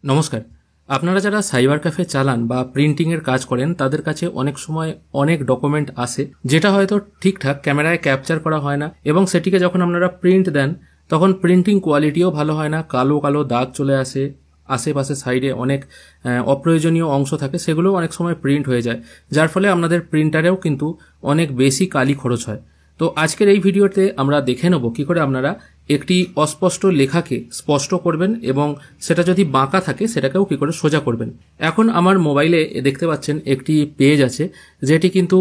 নমস্কার। আপনারা যারা সাইবার ক্যাফে চালান বা প্রিন্টিংয়ের কাজ করেন তাদের কাছে অনেক সময় অনেক ডকুমেন্ট আসে যেটা হয়তো ঠিকঠাক ক্যামেরায় ক্যাপচার করা হয় না, এবং সেটিকে যখন আপনারা প্রিন্ট দেন তখন প্রিন্টিং কোয়ালিটিও ভালো হয় না, কালো কালো দাগ চলে আসে, আশেপাশে সাইডে অনেক অপ্রয়োজনীয় অংশ থাকে, সেগুলোও অনেক সময় প্রিন্ট হয়ে যায়, যার ফলে আপনাদের প্রিন্টারেও কিন্তু অনেক বেশি কালি খরচ হয়। তো আজকের এই ভিডিওতে আমরা দেখে নেব কী করে আপনারা একটি অস্পষ্ট লেখাকে স্পষ্ট করবেন এবং সেটা যদি বাঁকা থাকে সেটাকেও কী করে সোজা করবেন। এখন আমার মোবাইলে দেখতে পাচ্ছেন একটি পেজ আছে যেটি কিন্তু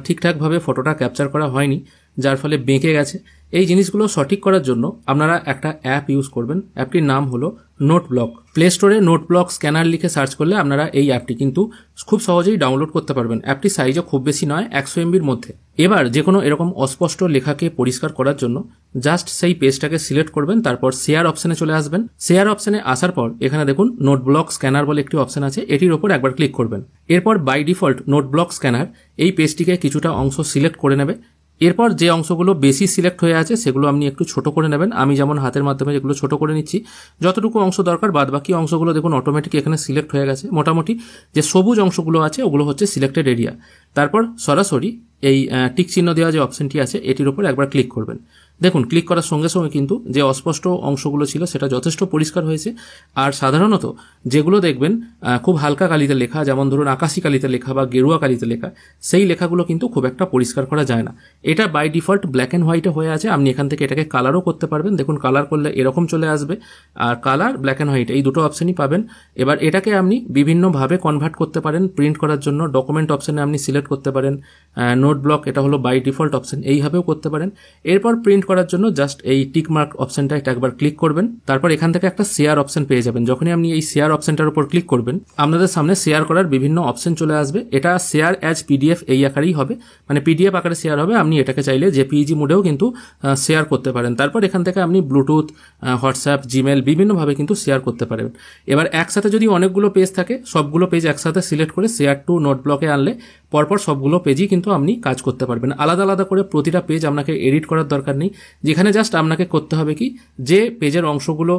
ঠিকঠাকভাবে ফটোটা ক্যাপচার করা হয়নি, যার ফলে বেঁকে গেছে। এই জিনিসগুলো সঠিক করার জন্য আপনারা একটা অ্যাপ ইউজ করবেন। অ্যাপটির নাম হলো নোটব্লক। প্লে স্টোরে নোটব্লক স্ক্যানার লিখে সার্চ করলে আপনারা এই অ্যাপটি কিন্তু খুব সহজেই ডাউনলোড করতে পারবেন। অ্যাপটির সাইজও খুব বেশি নয়, 100 MBর মধ্যে। এবার যে কোনো এরকম অস্পষ্ট লেখাকে পরিষ্কার করার জন্য জাস্ট সেই পেজটাকে সিলেক্ট করবেন, তারপর শেয়ার অপশনে চলে আসবেন। শেয়ার অপশনে আসার পর এখানে দেখুন নোটব্লক স্ক্যানার বলে একটি অপশন আছে, এটির ওপর একবার ক্লিক করবেন। এরপর বাই ডিফল্ট নোটব্লক স্ক্যানার এই পেজটিকে কিছুটা অংশ সিলেক্ট করে নেবে। এরপর যে অংশগুলো বেশি সিলেক্ট হয়ে আছে সেগুলো আপনি একটু ছোট করে নেবেন। আমি যেমন হাতের মাধ্যমে যেগুলো ছোট করে নিচ্ছি, যতটুকু অংশ দরকার, বাদ বাকি অংশগুলো দেখুন অটোমেটিক এখানে সিলেক্ট হয়ে গেছে। মোটামুটি যে সবুজ অংশগুলো আছে ওগুলো হচ্ছে সিলেক্টেড এরিয়া। তারপর সরাসরি এই টিক চিহ্ন দেওয়া যে অপশনটি আছে এটির উপর একবার ক্লিক করবেন। দেখুন ক্লিক করার সঙ্গে সঙ্গে কিন্তু যে অস্পষ্ট অংশগুলো ছিল সেটা যথেষ্ট পরিষ্কার হয়েছে। আর সাধারণত যেগুলো দেখবেন খুব হালকা কালিতে লেখা, যেমন ধরুন আকাশি কালিতে লেখা বা গেরুয়া কালিতে লেখা, সেই লেখাগুলো কিন্তু খুব একটা পরিষ্কার করা যায় না। এটা বাই ডিফল্ট ব্ল্যাক অ্যান্ড হোয়াইটে হয়ে আছে। আপনি এখান থেকে এটাকে কালারও করতে পারবেন। দেখুন কালার করলে এরকম চলে আসবে, আর কালার, ব্ল্যাক অ্যান্ড হোয়াইট এই দুটো অপশনই পাবেন। এবার এটাকে আপনি বিভিন্নভাবে কনভার্ট করতে পারেন প্রিন্ট করার জন্য। ডকুমেন্ট অপশনে আপনি সিলেক্ট করতে পারেন, নোট ব্লক এটা হলো বাই ডিফল্ট অপশন, এইভাবেও করতে পারেন। এরপর প্রিন্ট করার জন্য জাস্ট এই টিক মার্ক অপশনটা এটা একবার ক্লিক করবেন। তারপর এখান থেকে একটা শেয়ার অপশন পেয়ে যাবেন। যখনই আপনি এই শেয়ার অপশনটার উপর ক্লিক করবেন আপনাদের সামনে শেয়ার করার বিভিন্ন অপশন চলে আসবে। এটা শেয়ার অ্যাজ পিডিএফ এই আকারেই হবে, মানে পিডিএফ আকারে শেয়ার হবে। আপনি এটাকে চাইলে জেপিইজি মোডেও কিন্তু শেয়ার করতে পারেন। তারপর এখান থেকে আপনি ব্লুটুথ, হোয়াটসঅ্যাপ, জিমেল বিভিন্নভাবে কিন্তু শেয়ার করতে পারেন। এবার একসাথে যদি অনেকগুলো পেজ থাকে সবগুলো পেজ একসাথে সিলেক্ট করে শেয়ার টু নোট ব্লকে আনলে পরপর সবগুলো পেজই কিন্তু আপনি কাজ করতে পারবেন। আলাদা আলাদা করে প্রতিটা পেজ আপনাকে এডিট করার দরকার নেই। যেখানে জাস্ট আপনাকে করতে হবে কি, যে পেজের অংশগুলো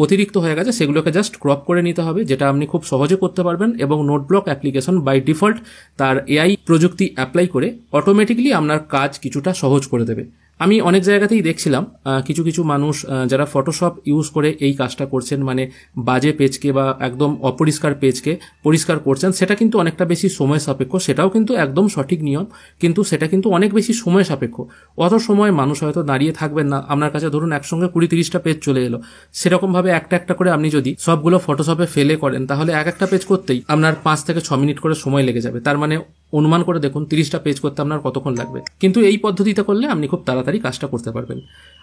অতিরিক্ত হয়ে গেছে সেগুলোকে জাস্ট ক্রপ করে নিতে হবে, যেটা আপনি খুব সহজে করতে পারবেন। এবং নোটব্লক অ্যাপ্লিকেশন বাই ডিফল্ট তার এআই প্রযুক্তি অ্যাপ্লাই করে অটোমেটিকলি আপনার কাজ কিছুটা সহজ করে দেবে। আমি অনেক জায়গাতেই দেখছিলাম কিছু কিছু মানুষ যারা ফটোশপ ইউজ করে এই কাজটা করছেন, মানে বাজে পেজকে বা একদম অপরিষ্কার পেজকে পরিষ্কার করছেন। সেটা কিন্তু অনেকটা বেশি সময় সাপেক্ষ, সেটাও কিন্তু একদম সঠিক নিয়ম, কিন্তু সেটা কিন্তু অনেক বেশি সময় সাপেক্ষ। অত সময় মানুষ হয়তো দাঁড়িয়ে থাকবেন না। আপনার কাছে ধরুন একসঙ্গে 20-30টা পেজ চলে এলো, সেরকমভাবে একটা একটা করে আপনি যদি সবগুলো ফটোশপে ফেলে করেন তাহলে এক একটা পেজ করতেই আপনার 5 থেকে 6 মিনিট করে সময় লেগে যাবে। তার মানে অনুমান করে দেখুন 30টা পেজ করতে আপনার কতক্ষণ লাগবে। কিন্তু এই পদ্ধতিতে করলে আপনি খুব তাড়াতাড়ি কাজটা করতে পারবেন।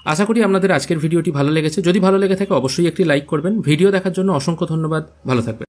আশা করি আপনাদের আজকের ভিডিওটি ভালো লেগেছে। যদি ভালো লেগে থাকে অবশ্যই একটি লাইক করবেন। ভিডিও দেখার জন্য অসংখ্য ধন্যবাদ। ভালো থাকবেন।